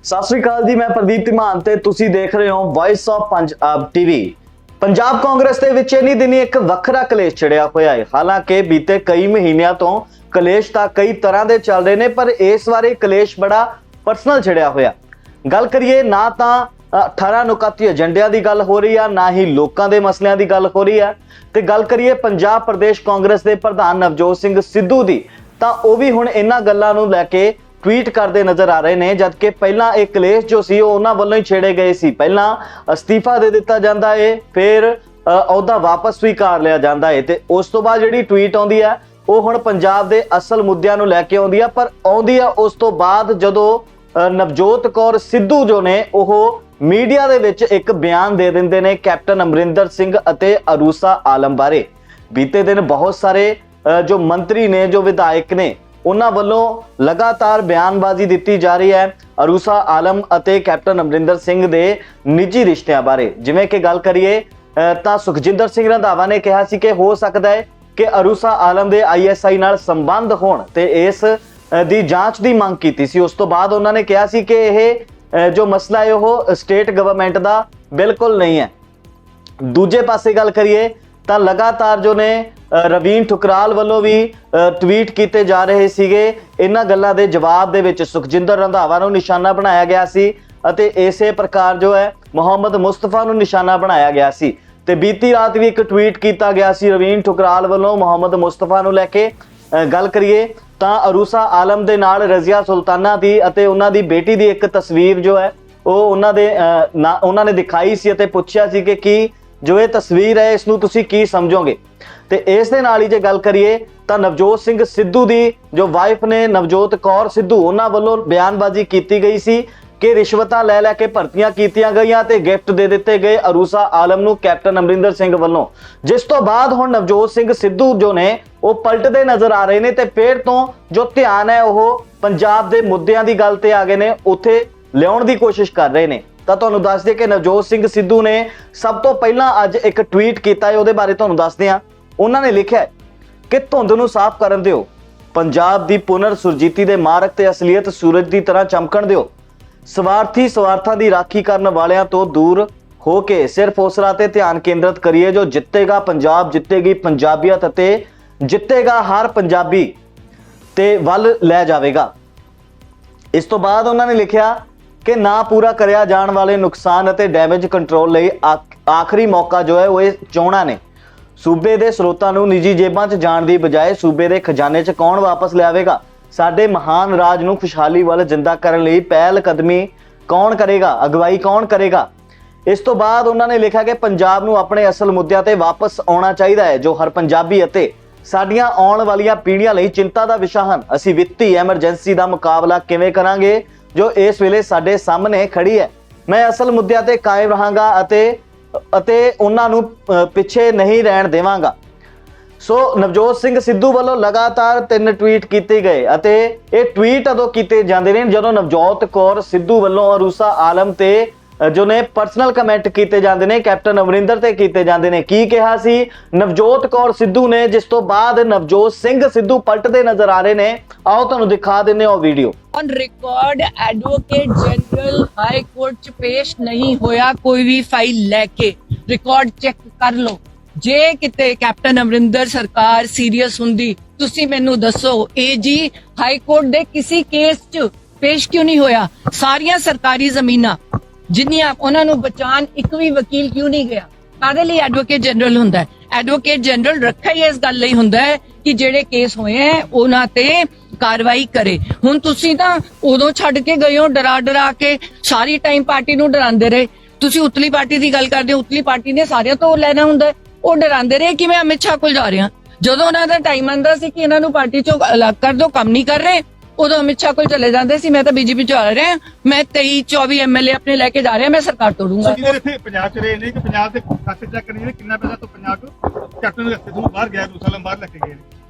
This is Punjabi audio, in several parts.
ਸਤਿ ਸ਼੍ਰੀ ਅਕਾਲ ਜੀ, ਮੈਂ ਪ੍ਰਦੀਪ ਧੀਮਾਨ ਤੇ ਤੁਸੀਂ ਦੇਖ ਰਹੇ ਹੋ voice of Punjab TV. Punjab Congress ਦੇ ਵਿੱਚ ਇਨੀ ਦਿਨੀ ਇੱਕ ਵੱਖਰਾ ਕਲੇਸ਼ ਛਿੜਿਆ ਹੋਇਆ ਹੈ। ਹਾਲਾਂਕਿ ਬੀਤੇ ਕਈ ਮਹੀਨਿਆਂ ਤੋਂ ਕਲੇਸ਼ ਤਾਂ ਕਈ ਤਰ੍ਹਾਂ ਦੇ ਚੱਲ ਰਹੇ ਨੇ, ਪਰ ਇਸ ਵਾਰੀ ਕਲੇਸ਼ ਬੜਾ ਪਰਸਨਲ ਛਿੜਿਆ ਹੋਇਆ। ਗੱਲ ਕਰੀਏ ਨਾ ਤਾਂ 18 ਨੁਕਤੀ ਏਜੰਡਿਆਂ ਦੀ ਗੱਲ ਹੋ ਰਹੀ ਆ, ਨਾ ਹੀ ਲੋਕਾਂ ਦੇ ਮਸਲਿਆਂ ਦੀ ਗੱਲ ਹੋ ਰਹੀ ਆ। ਤੇ ਗੱਲ ਕਰੀਏ ਪੰਜਾਬ ਪ੍ਰਦੇਸ਼ ਕਾਂਗਰਸ ਦੇ ਪ੍ਰਧਾਨ ਨਵਜੋਤ ਸਿੰਘ ਸਿੱਧੂ ਦੀ, ਤਾਂ ਉਹ ਵੀ ਹੁਣ ਇਹਨਾਂ ਗੱਲਾਂ ਨੂੰ ਲੈ ਕੇ ट्वीट करते नजर आ रहे हैं। जबकि पहला एक कलेश जो सी उन्हां वल्लों ही छेड़े गए सी। पहला अस्तीफा दे दिता जाता है, फिर अहुदा वापस स्वीकार लिया जाता है, ते उस तो बाद जिहड़ी ट्वीट आउंदी है वो हुण पंजाब दे असल मुद्दिआं नूं लैके आउंदी है। पर आउंदी है उस तो बाद जदों नवजोत कौर सिद्धू जो ने ओह मीडिया दे विच एक बयान दे दिंदे ने कैप्टन अमरिंदर सिंह अते अरूसा आलम बारे। बीते दिन बहुत सारे जो मंत्री ने, जो विधायक ने, उन्हां वल्लों लगातार बयानबाजी दी जा रही है अरूसा आलम अते कैप्टन अमरिंदर सिंह दे निजी रिश्तियां बारे। जिवें कि गल करिए तां सुखजिंदर सिंह रंधावा ने कहा सी कि हो सकता है कि अरूसा आलम दे ISI नाल संबंध होण ते इस दी जांच दी मंग कीती सी। उस तो बाद उन्होंने कहा सी कि यह जो मसला है वह स्टेट गवर्नमेंट दा बिल्कुल नहीं है। दूजे पासे गल करिए तां लगातार जो ने रवीन ठुकराल वालों भी ट्वीट किए जा रहे सीगे। इन्हां गल्लां दे जवाब दे विच सुखजिंदर रंधावा नूं निशाना बनाया गया सी अते इसे प्रकार जो है मुहम्मद मुस्तफा नूं निशाना बनाया गया सी। ते बीती रात भी एक ट्वीट किया गया सी रवीन ठुकराल वालों मुहम्मद मुस्तफा नूं लैके। गल करिए तां अरूसा आलम दे नाल रज़िया सुल्ताना दी अते उन्हां दी बेटी दी एक तस्वीर जो है वो उन्हां ने दिखाई सी अते पुछया सी कि जो ये तस्वीर है इसनूं तुसीं की समझोगे। ਤੇ ਇਸ ਦੇ ਨਾਲ ਹੀ ਜੇ ਗੱਲ ਕਰੀਏ ਤਾਂ ਨਵਜੋਤ ਸਿੰਘ ਸਿੱਧੂ ਦੀ ਜੋ ਵਾਈਫ ਨੇ ਨਵਜੋਤ ਕੌਰ ਸਿੱਧੂ, ਉਹਨਾਂ ਵੱਲੋਂ ਬਿਆਨਬਾਜ਼ੀ ਕੀਤੀ ਗਈ ਸੀ ਕਿ ਰਿਸ਼ਵਤਾਂ ਲੈ ਲੈ ਕੇ ਭਰਤੀਆਂ ਕੀਤੀਆਂ ਗਈਆਂ ਤੇ ਗਿਫਟ ਦੇ ਦਿੱਤੇ ਗਏ ਅਰੂਸਾ ਆਲਮ ਨੂੰ ਕੈਪਟਨ ਅਮਰਿੰਦਰ ਸਿੰਘ ਵੱਲੋਂ। ਜਿਸ ਤੋਂ ਬਾਅਦ ਹੁਣ ਨਵਜੋਤ ਸਿੰਘ ਸਿੱਧੂ ਜੋ ਨੇ ਉਹ ਪਲਟਦੇ ਨਜ਼ਰ ਆ ਰਹੇ ਨੇ ਤੇ ਫਿਰ ਤੋਂ ਜੋ ਧਿਆਨ ਹੈ ਉਹ ਪੰਜਾਬ ਦੇ ਮੁੱਦਿਆਂ ਦੀ ਗੱਲ ਤੇ ਆ ਗਏ ਨੇ, ਉੱਥੇ ਲਿਆਉਣ ਦੀ ਕੋਸ਼ਿਸ਼ ਕਰ ਰਹੇ ਨੇ। ਤਾਂ ਤੁਹਾਨੂੰ ਦੱਸ ਦਈਏ ਕਿ ਨਵਜੋਤ ਸਿੰਘ ਸਿੱਧੂ ਨੇ ਸਭ ਤੋਂ ਪਹਿਲਾਂ ਅੱਜ ਇੱਕ ਟਵੀਟ ਕੀਤਾ ਹੈ, ਉਹਦੇ ਬਾਰੇ ਤੁਹਾਨੂੰ ਦੱਸਦੇ ਹਾਂ। उन्होंने लिखा है कि धुंध नूं साफ करन दिओ, पंजाब दी पुनर सुरजीती दे मारक ते असलीयत सूरज की तरह चमकण दिओ। स्वार्थी स्वार्थां दी राखी करन वालियां तो दूर हो के सिर्फ उस राह ते ध्यान केंद्रित करिए जो जितेगा पंजाब, जितेगी पंजाबियत ते जितेगा हर पंजाबी ते वल लै जावेगा। इस तो बाद उन्होंने लिखा कि ना पूरा करया जाण वाले नुकसान अते डैमेज कंट्रोल लई आखिरी मौका जो है वो चोणां ने। सूबे दे स्रोतां नूं निजी जेबां 'च जाण दी बजाए सूबे दे खजाने 'च कौन वापस लियावेगा? साडे महान राज नूं खुशहाली वाल जिंदा करन लई पहल कदमी कौन करेगा? अगवाई कौन करेगा? इस तो बाद उन्होंने लिखा कि पंजाब नूं अपने असल मुद्दिआं ते वापस आउणा चाहीदा है जो हर पंजाबी अते साडीआं आउण वालीआं पीढ़ियां लई चिंता दा विशा हन। असीं वित्ती एमरजेंसी दा मुकाबला किवें करांगे जो इस वेले साडे सामने खड़ी है। मैं असल मुद्दिआं ते कायम रहांगा ਅਤੇ ਉਹਨਾਂ ਨੂੰ ਪਿੱਛੇ ਨਹੀਂ ਰਹਿਣ ਦੇਵਾਂਗਾ। ਸੋ ਨਵਜੋਤ ਸਿੰਘ ਸਿੱਧੂ ਵੱਲੋਂ ਲਗਾਤਾਰ 3 ਟਵੀਟ ਕੀਤੇ ਗਏ ਅਤੇ ਇਹ ਟਵੀਟ ਉਦੋਂ ਕੀਤੇ ਜਾਂਦੇ ਨੇ ਜਦੋਂ ਨਵਜੋਤ ਕੌਰ ਸਿੱਧੂ ਵੱਲੋਂ ਅਰੂਸਾ ਆਲਮ ਤੇ ਜੋ ਨੇ ਪਰਸਨਲ ਕਮੈਂਟ ਕੀਤੇ ਜਾਂਦੇ ਨੇ, ਕੈਪਟਨ ਅਮਰਿੰਦਰ ਤੇ ਕੀਤੇ ਜਾਂਦੇ ਨੇ। ਕੀ ਕਿਹਾ ਸੀ ਨਵਜੋਤ ਕੌਰ ਸਿੱਧੂ ਨੇ, ਜਿਸ ਤੋਂ ਬਾਅਦ ਨਵਜੋਤ ਸਿੰਘ ਸਿੱਧੂ ਪਲਟਦੇ ਨਜ਼ਰ ਆ ਰਹੇ ਨੇ। ਆਓ ਤੁਹਾਨੂੰ ਦਿਖਾ ਦਿੰਦੇ ਹਾਂ ਉਹ video. On record advocate general high court च पेश नहीं होया कोई भी फाइल लैके रिकॉर्ड चेक कर लो। जे किते कैप्टन अमरिंदर सरकार सीरियस हुंदी तुसी मैनू दसो AG हाई कोर्ट दे किसी केस च पेश क्यों नहीं होया? सारियां सरकारी जमीनां जिन्नियां उन्हां नू बचान एक भी वकील क्यों नहीं गया? कादे लई एडवोकेट जनरल हुंदा है? एडवोकेट जनरल रखा ही इस गल लई हुंदा है कि जेड़े केस होए हैं उन्हां ते कार्रवाई करे। हुण तुसी तां उदों छड्ड के गए हो डरा डरा के, सारी टाइम पार्टी नूं डरांदे रहे। तुसी उतली पार्टी दी गल करदे हो, उतली पार्टी ने सारियां तो लैना हुंदा है। ਉਹ ਡਰਾਂਦੇ ਰਹੇ ਕਿ ਮੈਂ ਅਮਿਤ ਸ਼ਾਹ ਕੋਲ ਜਾ ਰਿਹਾ। ਜਦੋਂ ਉਹਨਾਂ ਦਾ ਟਾਈਮ ਆਂਦਾ ਸੀ ਕਿ ਇਹਨਾਂ ਨੂੰ ਪਾਰਟੀ ਚੋਂ ਅਲੱਗ ਕਰ ਦਿਓ, ਕੰਮ ਨਹੀਂ ਕਰ ਰਹੇ, ਉਦੋਂ ਅਮਿਤ ਸ਼ਾਹ ਕੋਲ ਚਲੇ ਜਾਂਦੇ ਸੀ। ਮੈਂ ਤਾਂ BJP ਚ ਆ ਰਿਹਾ, ਮੈਂ 23-24 MLA ਆਪਣੇ ਲੈ ਕੇ ਜਾ ਰਿਹਾ, ਮੈਂ ਸਰਕਾਰ ਤੋੜੂੰਗਾ। ਇੱਥੇ ਪੰਜਾਬ ਚ ਰਹੇ ਨੇ ਕਿ ਪੰਜਾਬ ਦੇ ਖਾਤੇ ਚੈੱਕ ਕਰਨੀ ਕਿੰਨਾ ਪੈਸਾ ਤੋਂ ਪੰਜਾਬ ਤੋਂ ਕੈਪਟਨ ਰਸਤੇ ਤੋਂ ਬਾਹਰ ਗਿਆ, ਰੂਸਾਲਮ ਬਾਹਰ ਲੈ ਕੇ ਗਏ ਨੇ।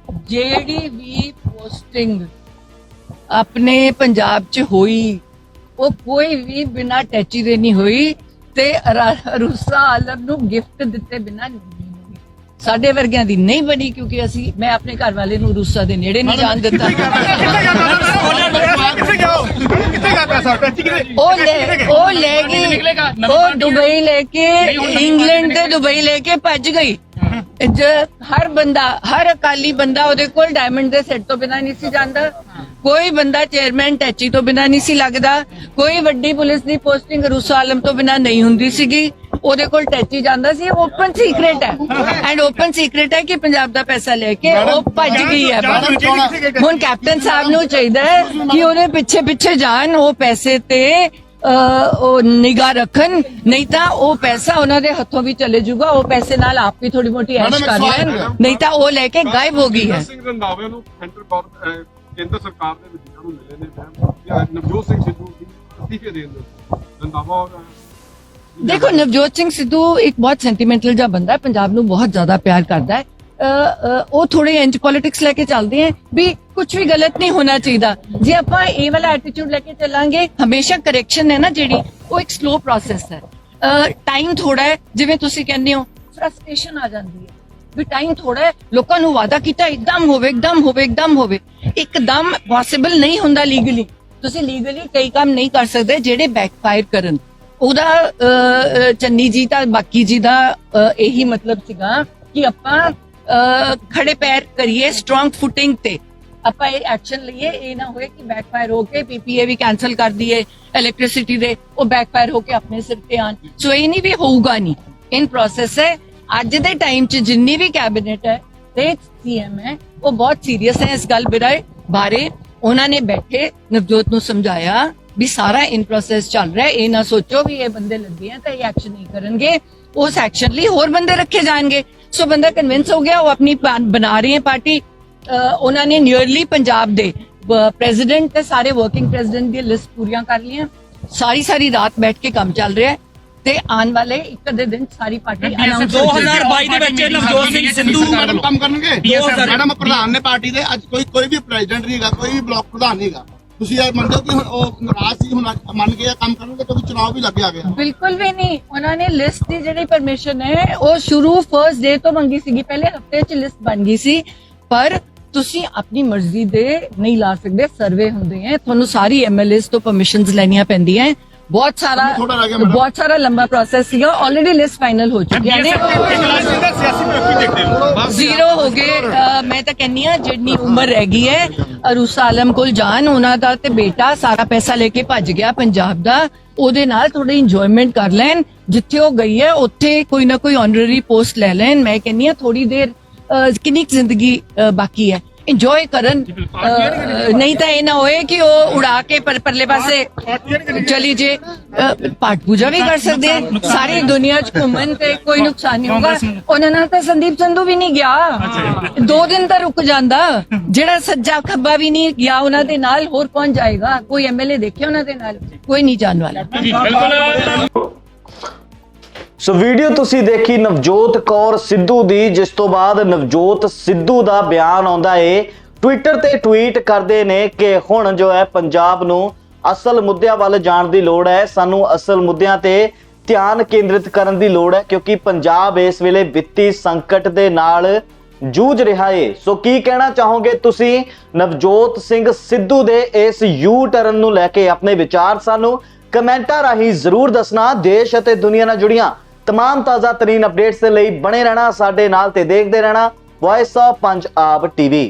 ਜਿਹੜੀ ਵੀ ਪੋਸਟਿੰਗ ਆਪਣੇ ਪੰਜਾਬ ਚ ਹੋਈ ਉਹ ਕੋਈ ਵੀ ਬਿਨਾਂ ਟੈਚੀ ਦੇ ਨਹੀਂ ਹੋਈ ਤੇ ਅਰੂਸਾ ਆਲਮ ਨੂੰ ਗਿਫਟ ਦਿੱਤੇ ਬਿਨਾਂ ਨਹੀਂ ਹੋਈ। ਸਾਡੇ ਵਰਗਿਆਂ ਦੀ ਨਹੀਂ ਬਣੀ, ਕਿਉਂਕਿ ਮੈਂ ਆਪਣੇ ਘਰ ਵਾਲੇ ਨੂੰ ਰੂਸਾਂ ਦੇ ਨੇੜੇ ਨਹੀਂ ਜਾਣ ਦਿੱਤਾ। ਕਿੱਥੇ ਗਿਆ ਪੈਸਾ ਟੈਚੀ ਕਿਤੇ ਉਹ ਲੈ ਗਈ, ਉਹ ਦੁਬਈ ਲੈ ਕੇ, ਇੰਗਲੈਂਡ ਤੇ ਦੁਬਈ ਲੈ ਕੇ ਭੱਜ ਗਈ। ਹਰ ਬੰਦਾ, ਹਰ ਅਕਾਲੀ ਬੰਦਾ ਉਹਦੇ ਕੋਲ ਡਾਇਮੰਡ ਦੇ ਸੈੱਟ ਤੋਂ ਬਿਨਾਂ ਨਹੀਂ ਸੀ ਜਾਂਦਾ, ਕੋਈ ਬੰਦਾ ਚੇਅਰਮੈਨ ਟੈਚੀ ਤੋਂ ਬਿਨਾਂ ਨਹੀਂ ਸੀ ਲੱਗਦਾ, ਕੋਈ ਵੱਡੀ ਪੁਲਿਸ ਦੀ ਪੋਸਟਿੰਗ ਰੂਸਾ ਆਲਮ ਤੋਂ ਬਿਨਾਂ ਨਹੀਂ ਹੁੰਦੀ ਸੀਗੀ, ਉਹਦੇ ਕੋਲ ਟੈਚੀ ਜਾਂਦਾ ਸੀ। ਓਪਨ ਸੀਕ੍ਰੇਟ ਹੈ, ਐਂਡ ਓਪਨ ਸੀਕ੍ਰੇਟ ਹੈ ਕਿ ਪੰਜਾਬ ਦਾ ਪੈਸਾ ਲੈ ਕੇ ਉਹ ਭੱਜ ਗਈ ਹੈ। ਹੁਣ ਕੈਪਟਨ ਸਾਹਿਬ ਨੂੰ ਚਾਹੀਦਾ ਹੈ ਕਿ ਉਹਦੇ ਪਿੱਛੇ ਪਿੱਛੇ ਜਾਣ, ਉਹ ਪੈਸੇ ਤੇ ਉਹ ਨਿਗਾਹ ਰੱਖਣ, ਨਹੀਂ ਤਾਂ ਉਹ ਪੈਸਾ ਉਹਨਾਂ ਦੇ ਹੱਥੋਂ ਵੀ ਚਲੇ ਜਾਊਗਾ। ਉਹ ਪੈਸੇ ਨਾਲ ਆਪ ਵੀ ਥੋੜੀ ਮੋਟੀ ਐਸ਼ ਕਰ ਲੈਣ, ਨਹੀਂ ਤਾਂ ਉਹ ਲੈ ਕੇ ਗਾਇਬ ਹੋ ਗਈ ਹੈ। ਸਿੰਘ ਰੰਧਾਵੇ ਨੂੰ ਕੇਂਦਰ ਸਰਕਾਰ ਦੇ ਵਿੱਚ ਨੂੰ ਮਿਲੇ ਨੇ ਨਵਜੋਤ ਸਿੰਘ ਸਿੱਧੂ ਦੀ ਅਸਤੀਫੇ ਦੇਣ ਦੇ ਰੰਧਾਵਾ ਦੇਖੋ, ਨਵਜੋਤ ਸਿੰਘ ਸਿੱਧੂ ਇੱਕ ਬਹੁਤ ਸੈਂਟੀਮੈਂਟਲ ਜਿਹਾ ਬੰਦਾ ਹੈ, ਪੰਜਾਬ ਨੂੰ ਬਹੁਤ ਜ਼ਿਆਦਾ ਪਿਆਰ ਕਰਦਾ ਹੈ। ਉਹ ਥੋੜੇ ਇੰਜ ਪੋਲਿਟਿਕਸ ਲੈ ਕੇ ਚੱਲਦੇ ਹੈ ਵੀ ਕੁਝ ਵੀ ਗਲਤ ਨਹੀਂ ਹੋਣਾ ਚਾਹੀਦਾ। ਜੇ ਆਪਾਂ ਇਹ ਵਾਲਾ ਐਟੀਟਿਊਡ ਲੈ ਕੇ ਚੱਲਾਂਗੇ, ਹਮੇਸ਼ਾ ਕਰੈਕਸ਼ਨ ਹੈ ਨਾ ਜਿਹੜੀ, ਉਹ ਇੱਕ ਸਲੋ ਪ੍ਰੋਸੈਸ ਹੈ। ਟਾਈਮ ਥੋੜਾ ਹੈ, ਜਿਵੇਂ ਤੁਸੀਂ ਕਹਿੰਦੇ ਹੋ ਫਰਸਟ੍ਰੇਸ਼ਨ ਆ ਜਾਂਦੀ ਹੈ ਵੀ ਟਾਈਮ ਥੋੜਾ ਹੈ। ਲੋਕਾਂ ਨੂੰ ਵਾਅਦਾ ਕੀਤਾ ਇੱਕਦਮ ਹੋਵੇ, ਇੱਕਦਮ ਹੋਵੇ, ਇੱਕਦਮ ਹੋਵੇ, ਇੱਕਦਮ ਪੋਸੀਬਲ ਨਹੀਂ ਹੁੰਦਾ ਲੀਗਲੀ। ਤੁਸੀਂ ਲੀਗਲੀ ਕਈ ਕੰਮ ਨਹੀਂ ਕਰ ਸਕਦੇ ਜਿਹੜੇ ਬੈਕਫਾਇਰ ਕਰਨ। ਉਹਦਾ ਚੰਨੀ ਜੀ ਤਾਂ ਬਾਕੀ ਜੀ ਦਾ ਇਹੀ ਮਤਲਬ ਸੀਗਾ ਕਿ ਆਪਾਂ ਖੜੇ ਪੈਰ ਕਰੀਏ, ਸਟਰੋਂਗ ਫੁਟਿੰਗ ਤੇ ਆਪਾਂ ਇਹ ਐਕਸ਼ਨ ਲਈਏ। ਇਹ ਨਾ ਹੋਏ ਕਿ ਬੈਕਫਾਇਰ ਹੋ ਕੇ ਪੀਪੀਏ ਵੀ ਕੈਨਸਲ ਕਰ ਦਈਏ ਇਲੈਕਟ੍ਰਿਸਿਟੀ ਦੇ, ਉਹ ਬੈਕਫਾਇਰ ਹੋ ਕੇ ਆਪਣੇ ਸਿਰ ਤੇ ਆਣ। ਸੋ ਇਹ ਨਹੀਂ ਵੀ ਹੋਊਗਾ ਨਹੀਂ, ਇਨ ਪ੍ਰੋਸੈਸ ਹੈ। ਅੱਜ ਦੇ ਟਾਈਮ 'ਚ ਜਿੰਨੀ ਵੀ ਕੈਬਨਿਟ ਹੈ ਤੇ ਸੀਐਮ ਹੈ, ਉਹ ਬਹੁਤ ਸੀਰੀਅਸ ਹੈ ਇਸ ਗੱਲ ਬਾਰੇ। ਉਹਨਾਂ ਨੇ ਬੈਠੇ ਨਵਜੋਤ ਨੂੰ ਸਮਝਾਇਆ ਵੀ ਸਾਰਾ ਇਨ ਪ੍ਰੋਸੈਸ ਚੱਲ ਰਿਹਾ, ਇਹ ਨਾ ਸੋਚੋ ਵੀ ਇਹ ਬੰਦੇ ਲੱਗੇ ਆ ਤਾਂ ਇਹ ਐਕਸ਼ਨ ਨਹੀਂ ਕਰਨਗੇ, ਉਸ ਐਕਸ਼ਨ ਲਈ ਹੋਰ ਬੰਦੇ ਰੱਖੇ ਜਾਣਗੇ। ਸੋ ਬੰਦਾ ਕਨਵਿੰਸ ਹੋ ਗਿਆ, ਉਹ ਆਪਣੀ ਬਣਾ ਰਹੀ ਹੈ ਪਾਰਟੀ। ਉਹਨਾਂ ਨੇ ਨੀਅਰਲੀ ਪੰਜਾਬ ਦੇ ਪ੍ਰੈਜ਼ੀਡੈਂਟ ਤੇ ਸਾਰੇ ਵਰਕਿੰਗ ਪ੍ਰੈਜ਼ੀਡੈਂਟ ਦੀ ਲਿਸਟ ਪੂਰੀਆਂ ਕਰ ਲਈਆਂ। ਸਾਰੀ ਰਾਤ ਬੈਠ ਕੇ ਕੰਮ ਚੱਲ ਰਿਹਾ ਹੈ ਤੇ ਆਉਣ ਵਾਲੇ ਇੱਕ ਅੱਧੇ ਦਿਨ ਸਾਰੀ ਪਾਰਟੀ ਅਨਾਉਂਸ 2022 ਦੇ ਵਿੱਚ ਨਵਜੋਤ ਸਿੰਘ ਸਿੱਧੂ ਮੈਡਮ ਕੰਮ ਕਰਨਗੇ। ਮੈਡਮ ਪ੍ਰਧਾਨ ਨੇ ਪਾਰਟੀ ਦੇ, ਅੱਜ ਕੋਈ ਵੀ ਪ੍ਰੈਜ਼ੀਡੈਂਟ ਨਹੀਂਗਾ, ਕੋਈ ਵੀ ਬਲਾਕ ਪ੍ਰਧਾਨ ਨਹੀਂਗਾ। ਤੁਸੀਂ ਇਹ ਮੰਨਦੇ ਹੋ ਕਿ ਹੁਣ ਉਹ ਨਾਰਾਜ਼ ਸੀ, ਹੁਣ ਮੰਨ ਕੇ ਕੰਮ ਕਰਨਗੇ ਕਿਉਂਕਿ ਚੁਣਾਵ ਵੀ ਲੱਗਿਆ ਗਿਆ? ਬਿਲਕੁਲ ਵੀ ਨਹੀਂ। ਉਹਨਾਂ ਨੇ ਲਿਸਟ ਦੀ ਜਿਹੜੀ ਪਰਮਿਸ਼ਨ ਹੈ ਉਹ ਸ਼ੁਰੂ ਫਰਸਟ ਡੇ ਤੋਂ ਮੰਗੀ ਸੀਗੀ, ਪਹਿਲੇ ਹਫਤੇ 'ਚ ਲਿਸਟ ਬਣ ਗਈ ਸੀ। ਪਰ ਤੁਸੀਂ ਆਪਣੀ ਮਰਜ਼ੀ ਦੇ ਨਹੀਂ ਲਾ ਸਕਦੇ, ਸਰਵੇ ਹੁੰਦੇ ਹੈ, ਤੁਹਾਨੂੰ ਸਾਰੀ ਐਮਐਲਏਸ ਤੋਂ ਪਰਮਿਸ਼ਨਸ ਲੈਣੀਆਂ ਪੈਂਦੀਆਂ। ਬਹੁਤ ਸਾਰਾ ਲੰਬਾ ਪ੍ਰੋਸੈਸ ਸੀਗਾ। ਆਲਰੇਡੀ ਲਿਸਟ ਫਾਈਨਲ ਹੋ ਚੁੱਕੀ ਹੈ। ਜ਼ੀਰੋ ਹੋ ਗਏ। ਮੈਂ ਤਾਂ ਕਹਿੰਨੀ ਆ ਜਿੰਨੀ ਉਮਰ ਰਹਿ ਗਈ ਹੈ ਰੂਸਾ ਆਲਮ ਕੋਲ ਜਾਣ, ਉਹਨਾਂ ਦਾ ਤੇ ਬੇਟਾ ਸਾਰਾ ਪੈਸਾ ਲੈ ਕੇ ਭੱਜ ਗਿਆ ਪੰਜਾਬ ਦਾ, ਉਹਦੇ ਨਾਲ ਥੋੜੀ ਇੰਜੋਇਮੈਂਟ ਕਰ ਲੈਣ। ਜਿੱਥੇ ਉਹ ਗਈ ਹੈ ਉੱਥੇ ਕੋਈ ਨਾ ਕੋਈ ਆਨਰਰੀ ਪੋਸਟ ਲੈ ਲੈਣ। ਮੈਂ ਕਹਿੰਨੀ ਆ ਥੋੜੀ ਦੇਰ, ਕਿੰਨੀ ਜ਼ਿੰਦਗੀ ਬਾਕੀ ਹੈ, ਇੰਜੋਏ ਕਰਨ। ਨਹੀਂ ਤਾਂ ਇਹ ਨਾ ਹੋਏ ਕਿ ਉਹ ਉਡਾ ਕੇ ਪਰਲੇ ਪਾਸੇ ਚਲੀ ਜੇ। ਪਾਠ ਪੂਜਾ ਵੀ ਕਰ ਸਕਦੇ ਆ, ਸਾਰੀ ਦੁਨੀਆ 'ਚ ਘੁੰਮਣ ਤੇ ਕੋਈ ਨੁਕਸਾਨ ਨਹੀਂ ਹੋਗਾ। ਉਹਨਾਂ ਨਾਲ ਤਾਂ ਸੰਦੀਪ ਸੰਧੂ ਵੀ ਨਹੀਂ ਗਿਆ, 2 ਦਿਨ ਤਾਂ ਰੁਕ ਜਾਂਦਾ। ਜਿਹੜਾ ਸੱਜਾ ਖੱਬਾ ਵੀ ਨਹੀਂ ਗਿਆ ਉਹਨਾਂ ਦੇ ਨਾਲ, ਹੋਰ ਕੌਣ ਜਾਏਗਾ? ਕੋਈ ਐਮਐਲਏ ਦੇਖਿਆ ਉਹਨਾਂ ਦੇ ਨਾਲ? ਕੋਈ ਨਹੀਂ ਜਾਣ ਵਾਲਾ। ਸੋ ਵੀਡੀਓ ਤੁਸੀਂ ਦੇਖੀ ਨਵਜੋਤ ਕੌਰ ਸਿੱਧੂ ਦੀ, ਜਿਸ ਤੋਂ ਬਾਅਦ ਨਵਜੋਤ ਸਿੱਧੂ ਦਾ ਬਿਆਨ ਆਉਂਦਾ ਏ। ਟਵਿੱਟਰ ਤੇ ਟਵੀਟ ਕਰਦੇ ਨੇ ਕਿ ਹੁਣ ਜੋ ਹੈ ਪੰਜਾਬ ਨੂੰ ਅਸਲ ਮੁੱਦਿਆਂ ਵੱਲ ਜਾਣ ਦੀ ਲੋੜ ਹੈ, ਸਾਨੂੰ ਅਸਲ ਮੁੱਦਿਆਂ ਤੇ ਧਿਆਨ ਕੇਂਦਰਿਤ ਕਰਨ ਦੀ ਲੋੜ ਹੈ, ਕਿਉਂਕਿ ਪੰਜਾਬ ਇਸ ਵੇਲੇ ਵਿੱਤੀ ਸੰਕਟ ਦੇ ਨਾਲ ਜੂਝ ਰਿਹਾ ਏ। ਸੋ ਕੀ ਕਹਿਣਾ ਚਾਹੋਗੇ ਤੁਸੀਂ ਨਵਜੋਤ ਸਿੰਘ ਸਿੱਧੂ ਦੇ ਇਸ ਯੂ ਟਰਨ ਨੂੰ ਲੈ ਕੇ? ਆਪਣੇ ਵਿਚਾਰ ਸਾਨੂੰ ਕਮੈਂਟਾਂ ਰਾਹੀਂ ਜ਼ਰੂਰ ਦੱਸਣਾ। ਦੇਸ਼ ਅਤੇ ਦੁਨੀਆ ਨਾਲ ਜੁੜੀਆਂ तमाम ताज़ा तरीन अपडेट्स के लिए बने रहना साडे नाल ते देखते रहना वॉइस ऑफ पंजाब टीवी।